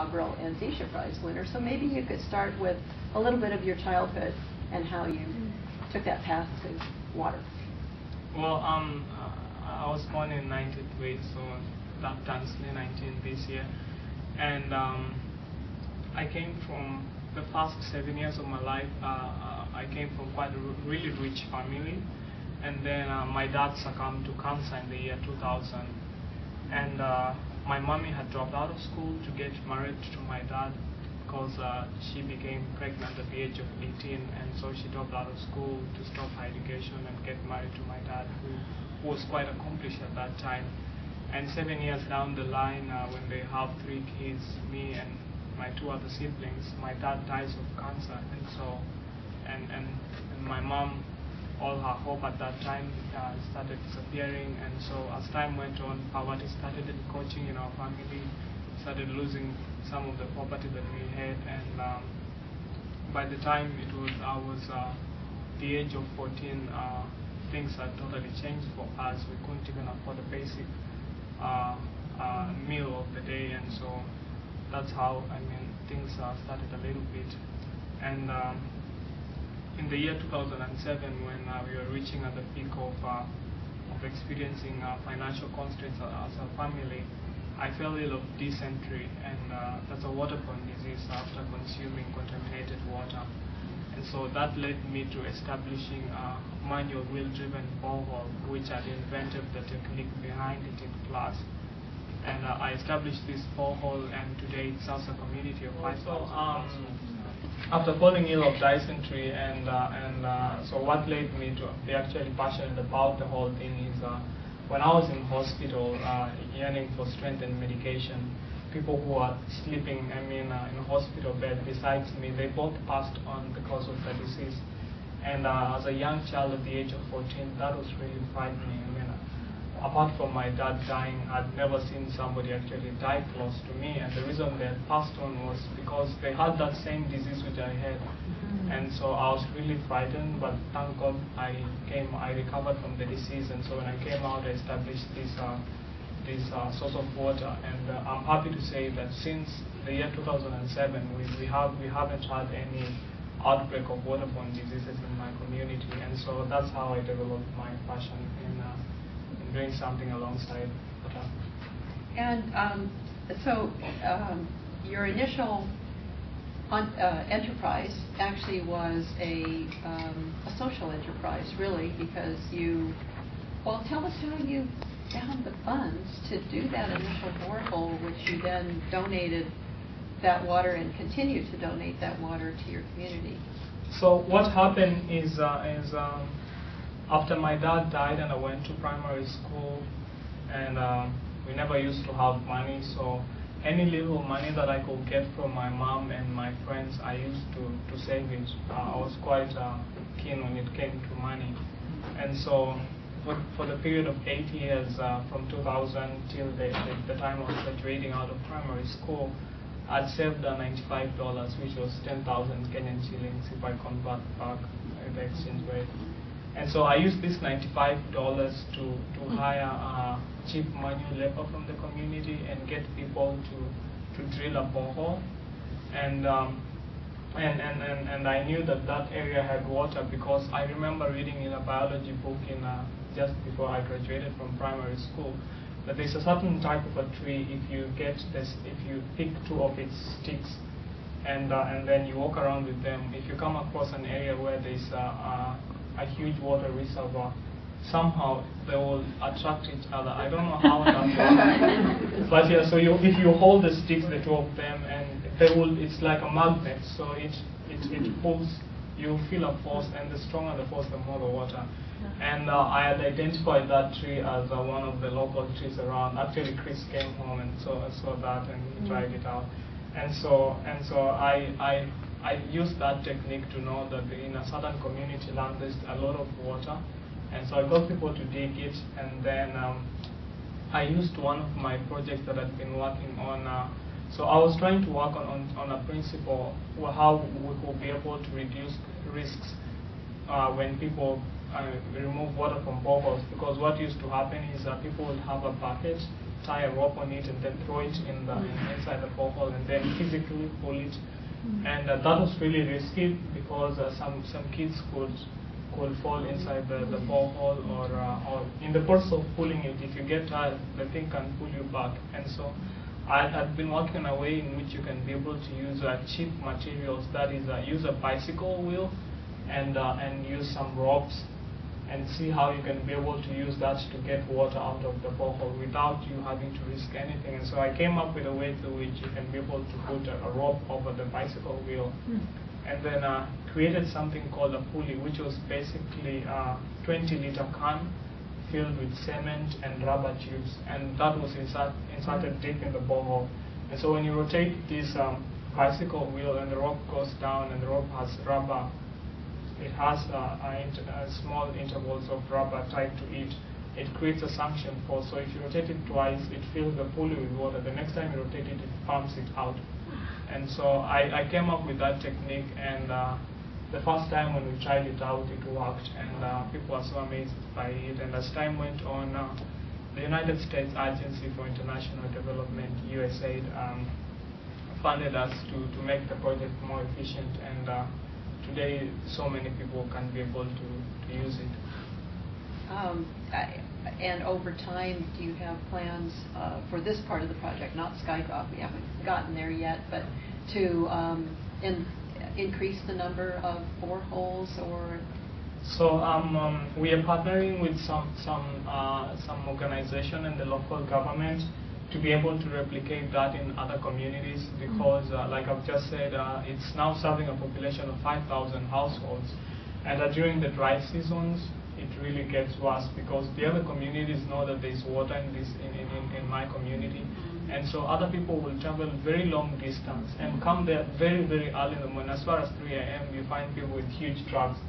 inaugural Anzisha Prize winner. So maybe you could start with a little bit of your childhood and how you took that path to water. Well, I was born in 93, so that turns 19 this year. And I came from the first 7 years of my life, I came from quite a really rich family. And then my dad succumbed to cancer in the year 2000. And my mommy had dropped out of school to get married to my dad because she became pregnant at the age of 18, and so she dropped out of school to stop her education and get married to my dad, who was quite accomplished at that time. And 7 years down the line, when they have 3 kids, me and my 2 other siblings, my dad dies of cancer, and so, and my mom, all her hope at that time started disappearing, and so as time went on, poverty started encroaching in our family, started losing some of the property that we had, and by the time I was the age of 14, things had totally changed for us. We couldn't even afford a basic meal of the day, and so that's how, things started a little bit. And in the year 2007, when we were reaching at the peak of experiencing financial constraints as a family, I fell ill of dysentery, and that's a waterborne disease after consuming contaminated water. And so that led me to establishing a manual wheel-driven borehole, which I'd invented the technique behind it in class. And I established this borehole, and today it serves a community of 5,000. After falling ill of dysentery, and so what led me to be actually passionate about the whole thing is when I was in hospital, yearning for strength and medication, people who are sleeping, in a hospital bed besides me, they both passed on because of the disease. And as a young child at the age of 14, that was really frightening. Apart from my dad dying, I'd never seen somebody actually die close to me, and the reason they had passed on was because they had that same disease which I had. And so I was really frightened, but thank God I recovered from the disease, and so when I came out, I established this source of water, and I'm happy to say that since the year 2007, we haven't had any outbreak of waterborne diseases in my community, and so that's how I developed my passion in doing something alongside water. And so your initial enterprise actually was a social enterprise, really, because well, tell us how you found the funds to do that initial borehole, which you then donated that water and continue to donate that water to your community. So what happened is after my dad died and I went to primary school, and we never used to have money, so any little money that I could get from my mom and my friends, I used to save it. I was quite keen when it came to money. And so for the period of 8 years, from 2000 till the time I was graduating out of primary school, I'd saved $95, which was 10,000 Kenyan shillings if I convert back the exchange rate. And so I used this $95 to hire cheap manual labor from the community and get people to drill a borehole. And I knew that area had water because I remember reading in a biology book just before I graduated from primary school that there's a certain type of a tree, if you pick 2 of its sticks and then you walk around with them, if you come across an area where there's a huge water reservoir, somehow they will attract each other. I don't know how that works. But yeah, so if you hold the sticks, the 2 of them, and it's like a magnet, so it pulls, you feel a force, and the stronger the force, the more the water. And I had identified that tree as one of the local trees around. Actually, Chris came home and saw that, and he tried it out. And so I used that technique to know that in a certain community land there's a lot of water, and so I got people to dig it, and then I used one of my projects that I'd been working on. So I was trying to work on a principle how we could be able to reduce risks when people remove water from boreholes, because what used to happen is that people would have a bucket tie a rope on it and then throw it in the inside the borehole and then physically pull it. And that was really risky because some kids could fall inside the borehole, or in the process of pulling it, if you get tired, the thing can pull you back. And so I've been working on a way in which you can be able to use cheap materials, that is use a bicycle wheel and use some ropes and see how you can be able to use that to get water out of the borehole without you having to risk anything. And so I came up with a way through which you can be able to put a rope over the bicycle wheel, and then created something called a pulley, which was basically a 20-liter can filled with cement and rubber tubes, and that was inserted deep in the borehole. And so when you rotate this bicycle wheel and the rope goes down, and the rope has rubber, it has small intervals of rubber tied to it. It creates a suction force. So if you rotate it twice, it fills the pulley with water. The next time you rotate it, it pumps it out. And so I came up with that technique, and the first time when we tried it out, it worked, and people were so amazed by it. And as time went on, the United States Agency for International Development, USAID, funded us to make the project more efficient, and today so many people can be able to use it. And over time, do you have plans for this part of the project, not Skydrop, we haven't gotten there yet, but to increase the number of boreholes, or? So we are partnering with some organization and the local government to be able to replicate that in other communities, because like I've just said, it's now serving a population of 5,000 households, and during the dry seasons it really gets worse because the other communities know that there's water in my community, and so other people will travel very long distance and come there very, very early in the morning. As far as 3 a.m. you find people with huge trucks,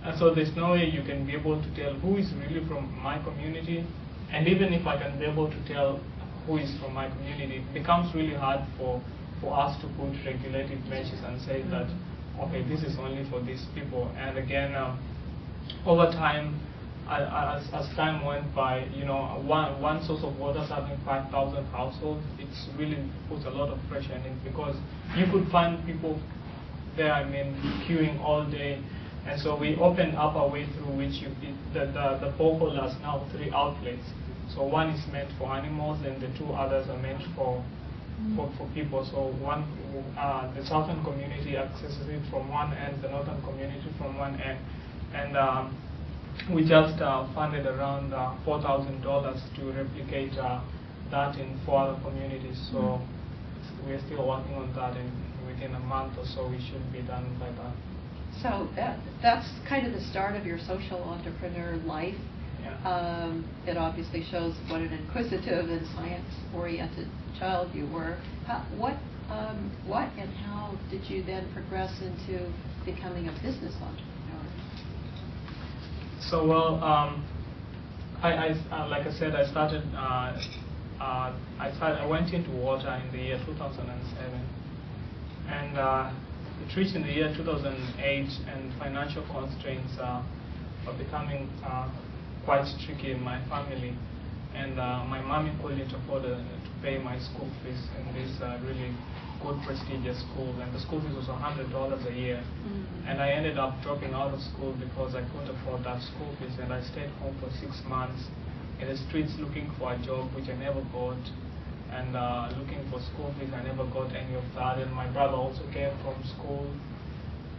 and so there's no way you can be able to tell who is really from my community. And even if I can be able to tell who is from my community, it becomes really hard for us to put regulative measures and say that, okay, this is only for these people. And again, over time, as time went by, one source of water serving 5,000 households, it's really puts a lot of pressure in it, because you could find people there, queuing all day. And so we opened up a way through which the borehole has now 3 outlets. So one is meant for animals, and the 2 others are meant for people. So the southern community accesses it from one end, the northern community from one end. And we just funded around $4,000 to replicate that in 4 other communities. So we're still working on that, and within a month or so we should be done by that. So that's kind of the start of your social entrepreneur life. Yeah. It obviously shows what an inquisitive and science-oriented child you were. What and how did you then progress into becoming a business entrepreneur? So like I said, I went into water in the year 2007, and it reached in the year 2008, and financial constraints were becoming quite tricky in my family, and my mommy couldn't afford to pay my school fees in this really good prestigious school, and the school fees was $100 a year. And I ended up dropping out of school because I couldn't afford that school fees, and I stayed home for 6 months in the streets looking for a job, which I never got, and looking for school fees. I never got any of that, and my brother also came from school,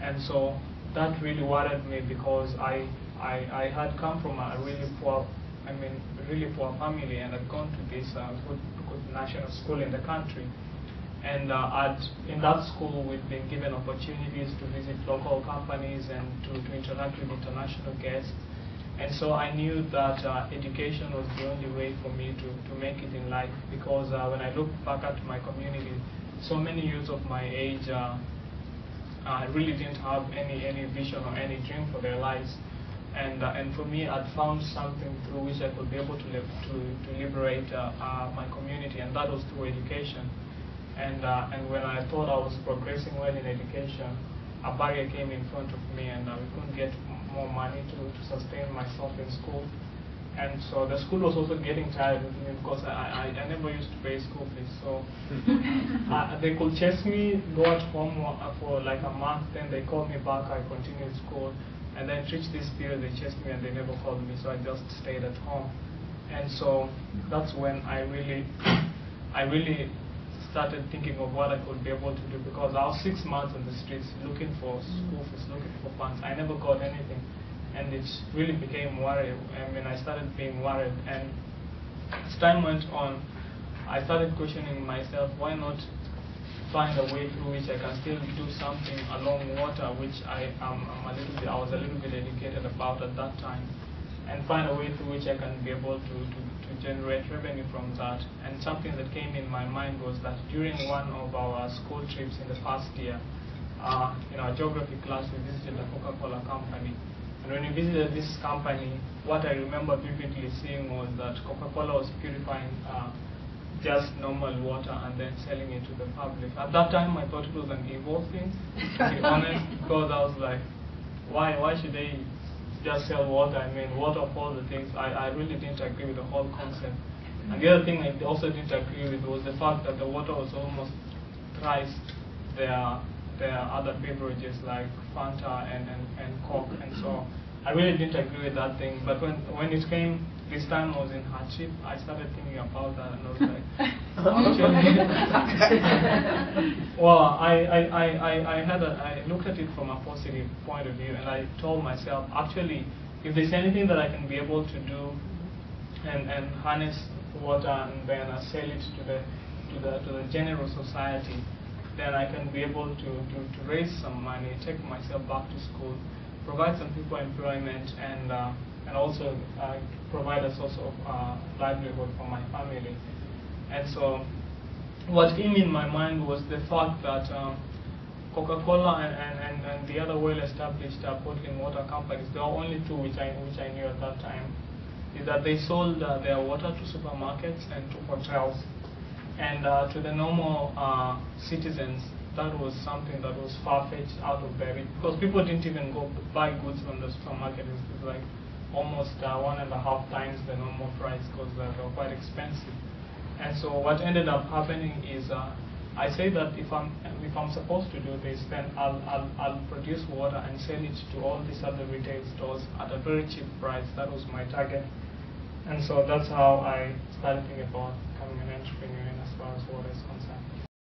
and so that really worried me, because I had come from a really poor family, and I'd gone to this good national school in the country, and in that school we'd been given opportunities to visit local companies and to interact with international guests. And so I knew that education was the only way for me to make it in life, because when I look back at my community, so many youths of my age really didn't have any vision or any dream for their lives. And for me, I'd found something through which I could be able to liberate my community, and that was through education. And when I thought I was progressing well in education, a barrier came in front of me, and we couldn't get more money to sustain myself in school. And so the school was also getting tired with me because I never used to pay school fees. So they could chase me, go at home for like a month, then they called me back, I continued school. And then it reached this period, they chased me and they never called me, so I just stayed at home. And so that's when I really started thinking of what I could be able to do, because I was 6 months on the streets looking for school fees, looking for funds. I never got anything. And it really became worry. I mean, I started being worried. And as time went on, I started questioning myself, why not find a way through which I can still do something along water, which I was a little bit educated about at that time, and find a way through which I can be able to generate revenue from that. And something that came in my mind was that during one of our school trips in the past year, in our geography class, we visited the Coca-Cola company. And when we visited this company, what I remember vividly seeing was that Coca-Cola was purifying just normal water and then selling it to the public. At that time, I thought it was an evil thing, to be honest, because I was like, why should they just sell water? I mean, water of all the things. I really didn't agree with the whole concept. And the other thing I also didn't agree with was the fact that the water was almost thrice their other beverages like Fanta and Coke, and so I really didn't agree with that thing. But when it came, this time I was in hardship, I started thinking about that, and I was like, well, I looked at it from a positive point of view, and I told myself, actually, if there's anything that I can be able to do and harness water and then sell it to the general society, then I can be able to raise some money, take myself back to school, provide some people employment, and also provide a source of livelihood for my family. And so what came in my mind was the fact that Coca-Cola and the other well-established bottling water companies, there are only two which I knew at that time, is that they sold their water to supermarkets and to hotels. And to the normal citizens, that was something that was far-fetched, out of their reach, because people didn't even go buy goods from the supermarket. It was like almost 1.5 times the normal price, because they were quite expensive. And so what ended up happening is, I say that if I'm supposed to do this, then I'll produce water and sell it to all these other retail stores at a very cheap price. That was my target. And so that's how I started thinking about becoming an entrepreneur as far as water is concerned.